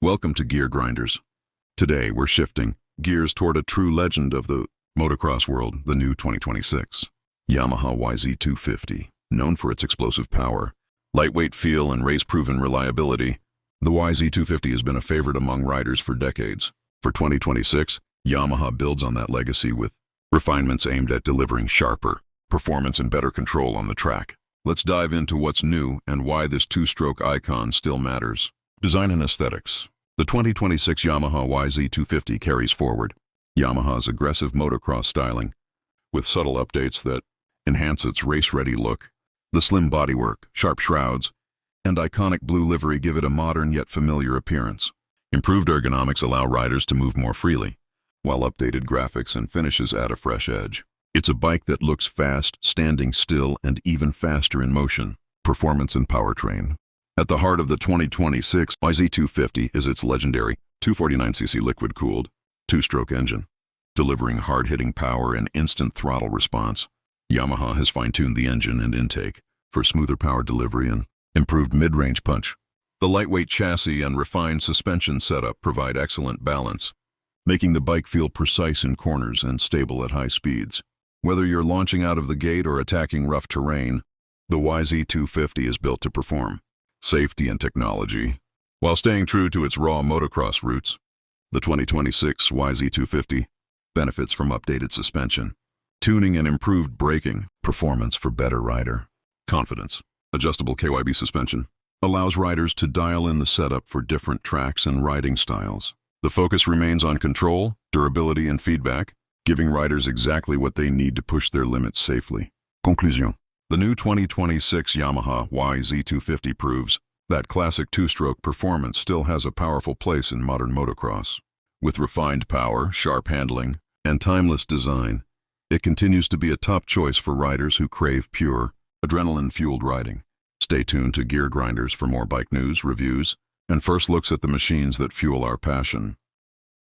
Welcome to Gear Grinders. Today we're shifting gears toward a true legend of the motocross world, the new 2026 Yamaha YZ250. Known for its explosive power, lightweight feel, and race-proven reliability, the YZ250 has been a favorite among riders for decades. For 2026, Yamaha builds on that legacy with refinements aimed at delivering sharper performance and better control on the track. Let's dive into what's new and why this two-stroke icon still matters. Design and aesthetics. The 2026 Yamaha YZ250 carries forward Yamaha's aggressive motocross styling, with subtle updates that enhance its race-ready look. The slim bodywork, sharp shrouds, and iconic blue livery give it a modern yet familiar appearance. Improved ergonomics allow riders to move more freely, while updated graphics and finishes add a fresh edge. It's a bike that looks fast, standing still, and even faster in motion. Performance and powertrain. At the heart of the 2026 YZ250 is its legendary 249cc liquid-cooled two-stroke engine. Delivering hard-hitting power and instant throttle response, Yamaha has fine-tuned the engine and intake for smoother power delivery and improved mid-range punch. The lightweight chassis and refined suspension setup provide excellent balance, making the bike feel precise in corners and stable at high speeds. Whether you're launching out of the gate or attacking rough terrain, the YZ250 is built to perform. Safety and technology. While staying true to its raw motocross roots, the 2026 YZ250 benefits from updated suspension, tuning, and improved braking. Performance for better rider confidence. Adjustable KYB suspension allows riders to dial in the setup for different tracks and riding styles. The focus remains on control, durability, and feedback, giving riders exactly what they need to push their limits safely. Conclusion. The new 2026 Yamaha YZ250 proves that classic two-stroke performance still has a powerful place in modern motocross. With refined power, sharp handling, and timeless design, it continues to be a top choice for riders who crave pure, adrenaline-fueled riding. Stay tuned to Gear Grinders for more bike news, reviews, and first looks at the machines that fuel our passion.